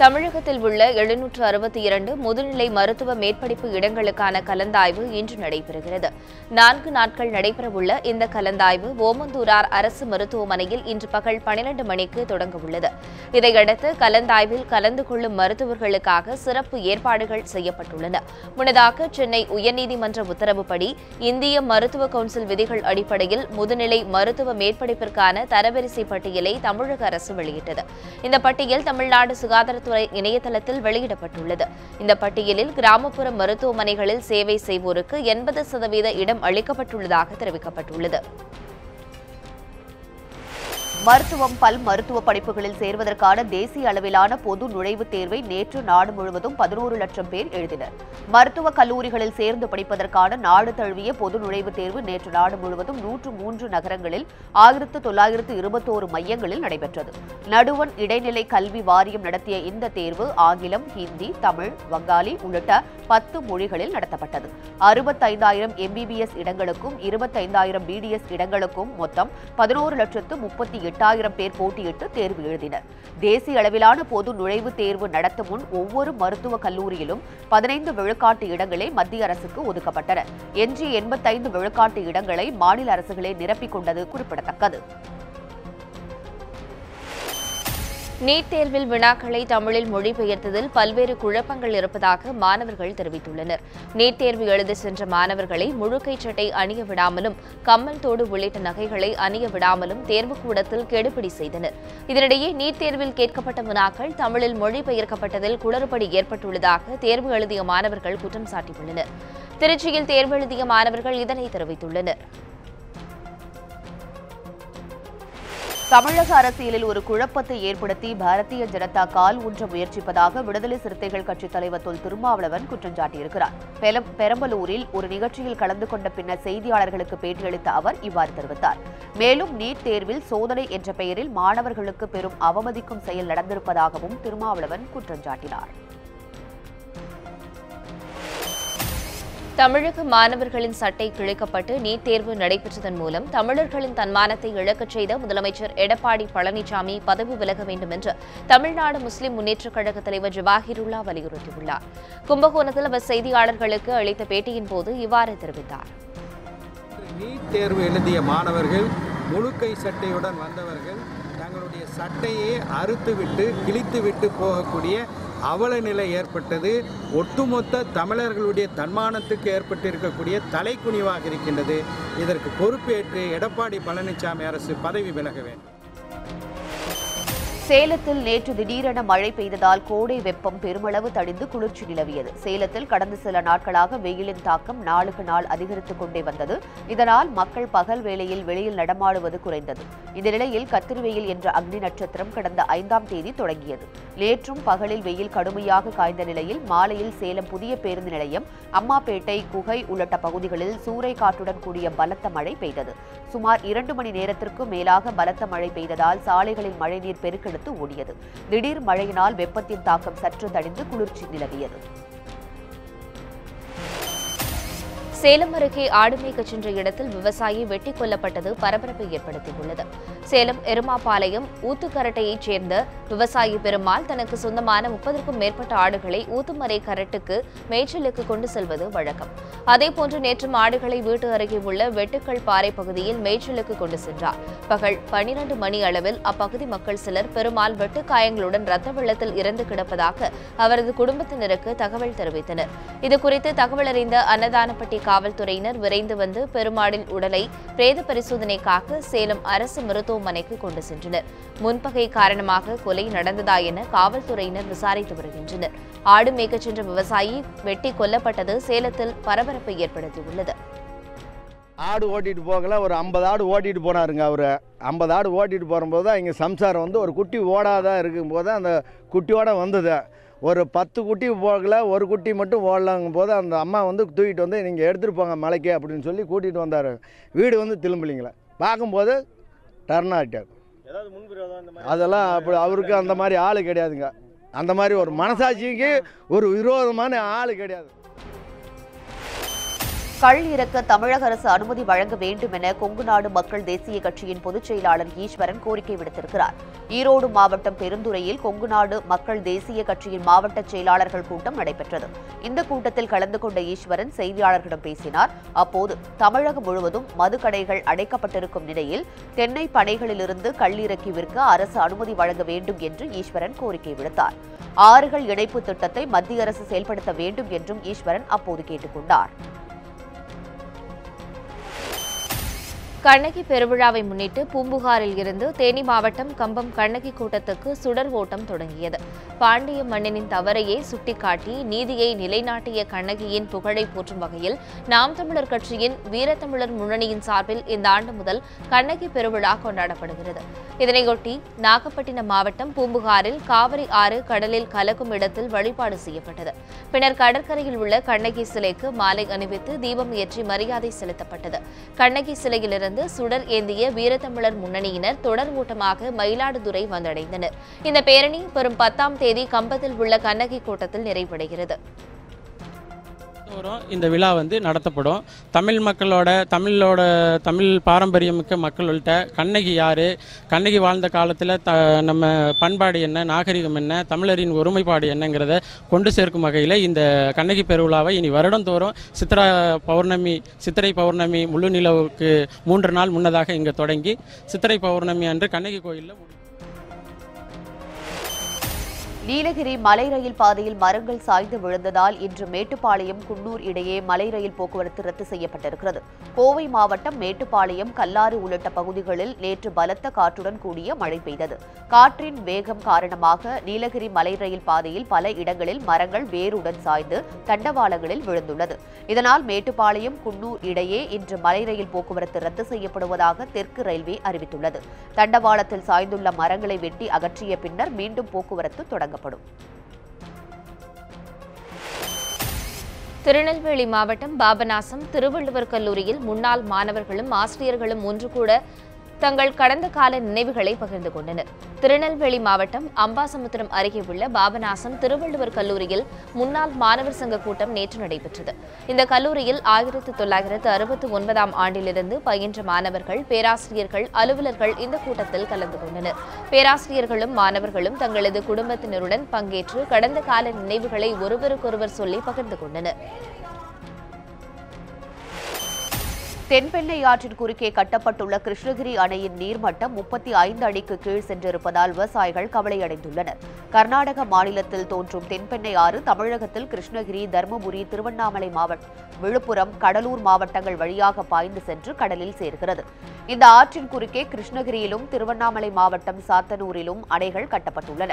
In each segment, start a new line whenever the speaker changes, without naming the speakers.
தமிழகத்தில் உள்ள 762 முதுநிலை மருத்துவ மேற்படிப்பு இடங்களுக்கான கலந்தாய்வு இன்று நடைபெறுகிறது. 4 நாட்கள் நடைபெறவுள்ள இந்த கலந்தாய்வு ஓமந்தூரார் அரசு மருத்துவமனையில் இன்று பகல் 12 மணிக்கு தொடங்கவுள்ளது. இதையடுத்து கலந்தாய்வில் கலந்து கொள்ளும் மருத்துவர்களுக்காக சிறப்பு ஏற்பாடுகள் செய்யப்பட்டுள்ளன. முன்னதாக சென்னை உயர்நீதிமன்ற உத்தரவுப்படி இந்திய மருத்துவ கவுன்சில் விதிகள் அடிப்படையில் முதுநிலை மருத்துவ மேற்படிப்பிற்கான தரவரிசை பட்டியலை தமிழக அரசு வெளியிட்டது. இந்த பட்டியல் தமிழ்நாடு சுகாதாரத்துறை இணையதளத்தில் வெளியிடப்பட்டுள்ளது. இந்த பட்டியலில் கிராமப்புற மருத்துவமனைகளில் சேவை செய்வோருக்கு 80% இடம் அளிக்கப்பட்டுள்ளதாக தெரிவிக்கப்பட்டுள்ளது.
மருத்துவம், பல் மருத்துவ படிப்புகளில் சேர்வதற்கான தேசிய அளவிலான பொது நுழைவுத் தேர்வை நேற்று நாடு முழுவதும் 11 லட்சம் பேர் எழுதினர். மருத்துவக் கல்லூரிகளில் சேர்ந்து படிப்பதற்கான நாடு தழுவிய பொது நுழைவுத் தேர்வு நேற்று நாடு முழுவதும் 103 நகரங்களில் 1921 மையங்களில் நடைபெற்றது. நடுவண் இடைநிலை கல்வி வாரியம் நடத்திய இந்த தேர்வு ஆங்கிலம், ஹிந்தி, தமிழ், வங்காளி உள்ளிட்ட 10 மொழிகளில் நடத்தப்பட்டது. 65,000 MBBS இடங்களுக்கும் 25,000 BDS இடங்களுக்கும் மொத்தம் 11,38,000 பேர் போட்டியிட்டு தேர்வு எழுதினர். தேசிய அளவிலான பொது நுழைவுத் தேர்வு நடத்தும் முன் ஒவ்வொரு மருத்துவக் கல்லூரியிலும் 15 விழுக்காட்டு இடங்களே மத்திய அரசுக்கு ஒதுக்கப்பட்டன. எஞ்சிய 85 விழுக்காட்டு இடங்களை மாநில அரசுகளே நிரப்பிக் கொண்டது குறிப்பிடத்தக்கது.
நீட் தேர்வில் வினாக்களை தமிழில் மொழிபெயர்த்ததில் பல்வேறு குழப்பங்கள் இருப்பதாக மாணவர்கள் தெரிவித்துள்ளனர். நீட் தேர்வு எழுத சென்ற மாணவர்களை முழுக்கை சட்டை அணிய விடாமலும், கம்மல் தோடு உள்ளிட்ட நகைகளை அணிய விடாமலும் தேர்வுக்கூடத்தில் கெடுபிடி செய்தனர். இதனிடையே நீட் தேர்வில் கேட்கப்பட்ட வினாக்கள் தமிழில் மொழிபெயர்க்கப்பட்டதில் குளறுபடி ஏற்பட்டுள்ளதாக தேர்வு எழுதிய மாணவர்கள் குற்றம் சாட்டியுள்ளனர். திருச்சியில் தேர்வு எழுதிய மாணவர்கள் இதனை தெரிவித்துள்ளனர்.
தமிழக அரசியலில் ஒரு குழப்பத்தை ஏற்படுத்தி பாரதிய ஜனதா கால் ஊன்ற முயற்சிப்பதாக விடுதலை சிறுத்தைகள் கட்சித் தலைவர் தொல் திருமாவளவன் குற்றம் சாட்டியிருக்கிறார். பெரம்பலூரில் ஒரு நிகழ்ச்சியில் கலந்து கொண்ட பின்னர் செய்தியாளர்களுக்கு பேட்டியளித்த அவர் இவ்வாறு தெரிவித்தார். மேலும் நீட் தேர்வில் சோதனை என்ற பெயரில் மாணவர்களுக்கு பெரும் அவமதிக்கும் செயல் நடந்திருப்பதாகவும் திருமாவளவன் குற்றம் சாட்டினார்.
தமிழக மாணவர்களின் சட்டை கிழிக்கப்பட்டு நீட் தேர்வு நடைபெற்றதன் மூலம் தமிழர்களின் தன்மானத்தை இழக்கச் செய்த முதலமைச்சர் எடப்பாடி பழனிசாமி பதவி விலக வேண்டும் என்று தமிழ்நாடு முஸ்லிம் முன்னேற்றக் கழக தலைவர் ஜவாஹிருல்லா வலியுறுத்தியுள்ளார். கும்பகோணத்தில் அவர் செய்தியாளர்களுக்கு அளித்த பேட்டியின் போது இவ்வாறு தெரிவித்தார்.
நீட் தேர்வு எழுதிய மாணவர்கள் முழுக்கை சட்டையுடன் வந்தவர்கள் தங்களுடைய சட்டையை அறுத்துவிட்டு கிழித்துவிட்டு போகக்கூடிய அவல நிலை ஏற்பட்டது. ஒட்டுமொத்த தமிழர்களுடைய தன்மானத்துக்கு ஏற்பட்டிருக்கக்கூடிய தலைக்குனிவாக இருக்கின்றது. இதற்கு பொறுப்பேற்று எடப்பாடி பழனிசாமி அரசு பதவி விலக வேண்டும்.
சேலத்தில் நேற்று திடீரென மழை பெய்ததால் கோடை வெப்பம் பெருமளவு தணிந்து குளிர்ச்சி நிலவியது. சேலத்தில் கடந்த சில நாட்களாக வெயிலின் தாக்கம் நாளுக்கு நாள் அதிகரித்துக் கொண்டே வந்தது. இதனால் மக்கள் பகல் வேளையில் வெளியில் நடமாடுவது குறைந்தது. இந்த நிலையில் கத்திரி வெயில் என்ற அக்னி நட்சத்திரம் கடந்த 5ஆம் தேதி தொடங்கியது. நேற்றும் பகலில் வெயில் கடுமையாக காய்ந்த நிலையில் மாலையில் சேலம் புதிய பேருந்து நிலையம், அம்மாப்பேட்டை, குகை உள்ளிட்ட பகுதிகளில் சூறை காற்றுடன் கூடிய பலத்த மழை பெய்தது. சுமார் 2 மணி நேரத்திற்கு மேலாக பலத்த மழை பெய்ததால் சாலைகளில் மழைநீர் பெருக்கெடுத்து ஓடியது. திடீர் மழையினால் வெப்பத்தின் தாக்கம் சற்று தணிந்து குளிர்ச்சி நிலவியது.
சேலம் அருகே ஆடு மேய்க்கச் சென்ற இடத்தில் விவசாயி வெட்டிக் கொல்லப்பட்டது பரபரப்பை ஏற்படுத்தியுள்ளது. சேலம் எருமாபாளையம் ஊத்துக்கரட்டையைச் சேர்ந்த விவசாயி பெருமாள் தனக்கு சொந்தமான 30க்கும் மேற்பட்ட ஆடுகளை ஊத்துமறை கரட்டுக்கு மேய்ச்சலுக்கு கொண்டு செல்வது வழக்கம். அதேபோன்று நேற்றும் ஆடுகளை வீட்டு அருகே உள்ள வெட்டுக்கள் பாறை பகுதியில் மேய்ச்சலுக்கு கொண்டு சென்றார். பகல் 12 மணி அளவில் அப்பகுதி மக்கள் சிலர் பெருமாள் வெட்டுக்காயங்களுடன் ரத்த வெள்ளத்தில் இறந்து கிடப்பதாக அவரது குடும்பத்தினருக்கு தகவல் தெரிவித்தனர். இதுகுறித்து தகவல் அறிந்த அன்னதானப்பட்டி காவல்துறையினர் விரைந்து வந்து பெருமாளின் உடலை பிரேத பரிசோதனைக்காக சேலம் அரசு மருத்துவமனைக்கு கொண்டு சென்றனர். முன்பகை காரணமாக கொலை நடந்ததா என காவல்துறையினர் விசாரித்து வருகின்றனர். ஆடு மேய்க்கச் சென்ற விவசாயி வெட்டி கொல்லப்பட்டது சேலத்தில் பரபரப்பை ஏற்படுத்தியுள்ளது.
ஆடு ஓட்டிட்டு போகல, ஒரு 50 ஆடு ஓட்டிட்டு போனாருங்க. அவர் 50 ஆடு ஓட்டிட்டு போகும்போது தான் இங்கே சம்சாரம் வந்து ஒரு குட்டி ஓடாத இருக்கும்போது அந்த குட்டியோட வந்தது. ஒரு 10 குட்டி போகல, ஒரு குட்டி மட்டும் ஓடலாங்கும் போது அந்த அம்மா வந்து தூக்கிட்டு வந்து நீங்கள் எடுத்துகிட்டு போங்க மலைக்கு அப்படின்னு சொல்லி கூட்டிகிட்டு வந்தார். வீடு வந்து திரும்பலிங்களா பார்க்கும்போது டர்ன் ஆகிட்டார். அதெல்லாம் அப்படி அவருக்கு அந்த மாதிரி ஆள் கிடையாதுங்க. அந்த மாதிரி ஒரு மனசாட்சிக்கு ஒரு விரோதமான ஆள் கிடையாது.
கள் இறக்க தமிழக அரசு அனுமதி வழங்க வேண்டும் என கொங்குநாடு மக்கள் தேசிய கட்சியின் பொதுச் செயலாளர் ஈஸ்வரன் கோரிக்கை விடுத்திருக்கிறார். ஈரோடு மாவட்டம் பெருந்துறையில் கொங்குநாடு மக்கள் தேசிய கட்சியின் மாவட்ட செயலாளர்கள் கூட்டம் நடைபெற்றது. இந்த கூட்டத்தில் கலந்து கொண்ட ஈஸ்வரன் செய்தியாளர்களிடம் பேசினார். அப்போது தமிழகம் முழுவதும் மதுக்கடைகள் அடைக்கப்பட்டிருக்கும் நிலையில் தென்னை பனைகளிலிருந்து கள்ளிறக்கி விற்க அரசு அனுமதி வழங்க வேண்டும் என்று ஈஸ்வரன் கோரிக்கை விடுத்தார். ஆறுகள் இணைப்பு திட்டத்தை மத்திய அரசு செயல்படுத்த வேண்டும் என்றும் ஈஸ்வரன் அப்போது கேட்டுக் கொண்டார்.
கண்ணகி பெருவிழாவை முன்னிட்டு பூம்புகாரில் இருந்து தேனி மாவட்டம் கம்பம் கண்ணகி கூட்டத்துக்கு சுடர் ஓட்டம் தொடங்கியது. பாண்டிய மன்னனின் தவறையே சுட்டிக்காட்டி நீதியை நிலைநாட்டிய கண்ணகியின் புகழை போற்றும் வகையில் நாம் தமிழர் கட்சியின் வீரத்தமிழர் முன்னணியின் சார்பில் இந்த ஆண்டு முதல் கண்ணகி பெருவிழா கொண்டாடப்படுகிறது. இதனையொட்டி நாகப்பட்டினம் மாவட்டம் பூம்புகாரில் காவிரி ஆறு கடலில் கலக்கும் இடத்தில் வழிபாடு செய்யப்பட்டது. பின்னர் கடற்கரையில் உள்ள கண்ணகி சிலைக்கு மாலை அணிவித்து தீபம் ஏற்றி மரியாதை செலுத்தப்பட்டது. கண்ணகி சிலையிலிருந்து சுடர் ஏந்திய வீரத்தமிழர் முன்னணியினர் தொடர் ஓட்டமாக மயிலாடுதுறை வந்தடைந்தனர். இந்த பேரணி வரும் 10ஆம் தேதி கம்பத்தில் உள்ள கண்ணகி கூட்டத்தில் நிறைவடைகிறது.
இந்த விழா நடத்தப்படும். தமிழ் பாரம்பரியமிக்க மக்கள்கிட்ட கண்ணகி யாரு, கண்ணகி வாழ்ந்த காலத்தில் நம்ம பண்பாடு என்ன, நாகரிகம் என்ன, தமிழரின் ஒருமைப்பாடு என்னங்கிறத கொண்டு சேர்க்கும் வகையில் இந்த கண்ணகி பெருவிழாவை இனி வருடந்தோறும் சித்திரை பௌர்ணமி முழு நிலவுக்கு 3 நாள் முன்னதாக இங்கே தொடங்கி சித்திரை பௌர்ணமி அன்று கண்ணகி கோயிலில்
நீலகிரி மலை ரயில் பாதையில் மரங்கள் சாய்ந்து விழுந்ததால் இன்று மேட்டுப்பாளையம் குன்னூர் இடையே மலை ரயில் போக்குவரத்து ரத்து செய்யப்பட்டிருக்கிறது. கோவை மாவட்டம் மேட்டுப்பாளையம் கல்லாறு உள்ளிட்ட பகுதிகளில் நேற்று பலத்த காற்றுடன் கூடிய மழை பெய்தது. காற்றின் வேகம் காரணமாக நீலகிரி மலை ரயில் பாதையில் பல இடங்களில் மரங்கள் வேருடன் சாய்ந்து தண்டவாளங்களில் விழுந்துள்ளது. இதனால் மேட்டுப்பாளையம் குன்னூர் இடையே இன்று மலை ரயில் போக்குவரத்து ரத்து செய்யப்படுவதாக தெற்கு ரயில்வே அறிவித்துள்ளது. தண்டவாளத்தில் சாய்ந்துள்ள மரங்களை வெட்டி அகற்றிய பின்னர் மீண்டும் போக்குவரத்து தொடங்கும்.
திருநெல்வேலி மாவட்டம் பாபநாசம் திருவள்ளுவர் கல்லூரியில் முன்னாள் மாணவர்களும் ஆசிரியர்களும் ஒன்று கூட தங்கள் கடந்த கால நினைவுகளை பகிர்ந்து கொண்டனர். திருநெல்வேலி மாவட்டம் அம்பாசமுத்திரம் அருகே உள்ள பாபநாசம் திருவள்ளுவர் கல்லூரியில் முன்னாள் மாணவர் சங்க கூட்டம் நேற்று நடைபெற்றது. இந்த கல்லூரியில் 1969ஆம் ஆண்டிலிருந்து பயின்ற மாணவர்கள், பேராசிரியர்கள், அலுவலர்கள் இந்த கூட்டத்தில் கலந்து கொண்டனர். பேராசிரியர்களும் மாணவர்களும் தங்களது குடும்பத்தினருடன் பங்கேற்று கடந்த கால நினைவுகளை ஒருவருக்கொருவர் சொல்லி பகிர்ந்து கொண்டனர்.
தென்பெண்ணை ஆற்றின் குறுக்கே கட்டப்பட்டுள்ள கிருஷ்ணகிரி அணையின் நீர்மட்டம் 35 அடிக்கு கீழ் சென்றிருப்பதால் விவசாயிகள் கவலையடைந்துள்ளனர். கர்நாடக மாநிலத்தில் தோன்றும் தென்பெண்ணை ஆறு தமிழகத்தில் கிருஷ்ணகிரி, தருமபுரி, திருவண்ணாமலை மாவட்டம், விழுப்புரம், கடலூர் மாவட்டங்கள் வழியாக பாய்ந்து சென்று கடலில் சேர்கிறது. இந்த ஆற்றின் குறுக்கே கிருஷ்ணகிரியிலும் திருவண்ணாமலை மாவட்டம் சாத்தனூரிலும் அணைகள் கட்டப்பட்டுள்ளன.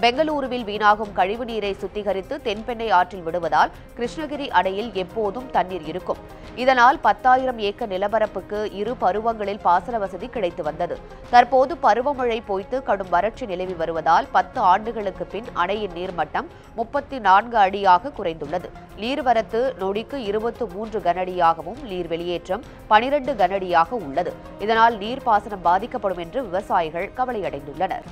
பெங்களூருவில் வீணாகும் கழிவு நீரை சுத்திகரித்து தென்பெண்ணை ஆற்றில் விடுவதால் கிருஷ்ணகிரி அணையில் எப்போதும் தண்ணீர் இருக்கும். இதனால் 10,000 ஏக்கர் நிலப்பரப்புக்கு 2 பருவங்களில் பாசன வசதி கிடைத்து வந்தது. தற்போது பருவமழை பொய்த்து கடும் வறட்சி நிலவி வருவதால் 10 ஆண்டுகளுக்கு பின் அணையின் நீர்மட்டம் 34 அடியாக குறைந்துள்ளது. நீர்வரத்து நொடிக்கு 23 கனஅடியாகவும் நீர் வெளியேற்றம் 12 கனஅடியாக உள்ளது. இதனால் நீர்ப்பாசனம் பாதிக்கப்படும் என்று விவசாயிகள் கவலையடைந்துள்ளனர்.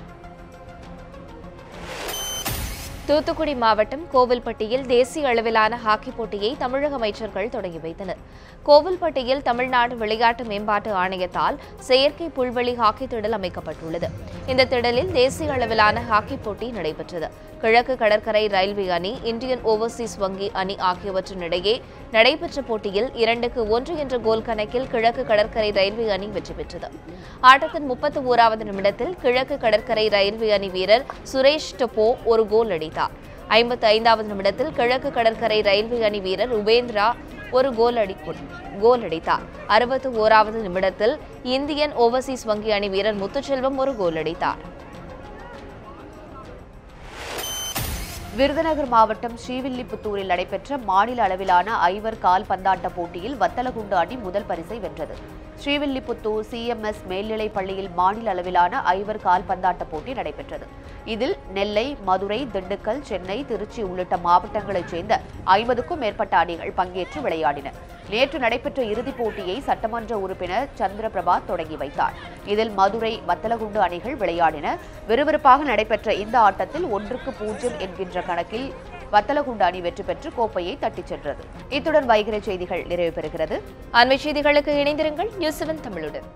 தூத்துக்குடி மாவட்டம் கோவில்பட்டியில் தேசிய அளவிலான ஹாக்கி போட்டியை தமிழக அமைச்சர்கள் தொடங்கி வைத்தனர். கோவில்பட்டியில் தமிழ்நாடு விளையாட்டு மேம்பாட்டு ஆணையத்தால் செயற்கை புல்வெளி ஹாக்கி திடல் அமைக்கப்பட்டுள்ளது. இந்த திடலில் தேசிய அளவிலான ஹாக்கி போட்டி நடைபெற்றது. கிழக்கு கடற்கரை ரயில்வே அணி, இந்தியன் ஓவர்சீஸ் வங்கி அணி ஆகியவற்றினிடையே நடைபெற்ற போட்டியில் 2-1 என்ற கோல் கணக்கில் கிழக்கு கடற்கரை ரயில்வே அணி வெற்றி பெற்றது. ஆட்டத்தின் 31வது நிமிடத்தில் கிழக்கு கடற்கரை ரயில்வே அணி வீரர் சுரேஷ் டொப்போ ஒரு கோல் அடித்தார். 55வது நிமிடத்தில் கிழக்கு கடற்கரை ரயில்வே அணி வீரர் உபேந்திரா ஒரு கோல் அடித்தார். 61வது நிமிடத்தில் இந்தியன் ஓவர்சீஸ் வங்கி அணி வீரர் முத்துச்செல்வம் ஒரு கோல் அடித்தார்.
விருதுநகர் மாவட்டம் ஸ்ரீவில்லிபுத்தூரில் நடைபெற்ற மாநில அளவிலான ஐவர் கால்பந்தாட்ட போட்டியில் வத்தலகுண்டு அணி முதல் பரிசை வென்றது. ஸ்ரீவில்லிபுத்தூர் CMS மேல்நிலைப் பள்ளியில் மாநில அளவிலான ஐவர் கால்பந்தாட்ட போட்டி நடைபெற்றது. இதில் நெல்லை, மதுரை, திண்டுக்கல், சென்னை, திருச்சி உள்ளிட்ட மாவட்டங்களைச் சேர்ந்த 50க்கும் மேற்பட்ட அணிகள் பங்கேற்று விளையாடின. நேற்று நடைபெற்ற இறுதிப் போட்டியை சட்டமன்ற உறுப்பினர் சந்திரபிரபா தொடங்கி வைத்தார். இதில் மதுரை, வத்தலகுண்டு அணிகள் விளையாடின. விறுவிறுப்பாக நடைபெற்ற இந்த ஆட்டத்தில் 1-0 என்கின்ற கணக்கில் வத்தலகுண்டு அணி வெற்றி பெற்று கோப்பையை தட்டிச் சென்றது. இத்துடன் வைகிற செய்திகள் நிறைவு பெறுகிறது.
அண்மை செய்திகளுக்கு இணைந்திருங்கள் நியூஸ் 7 தமிழுடன்.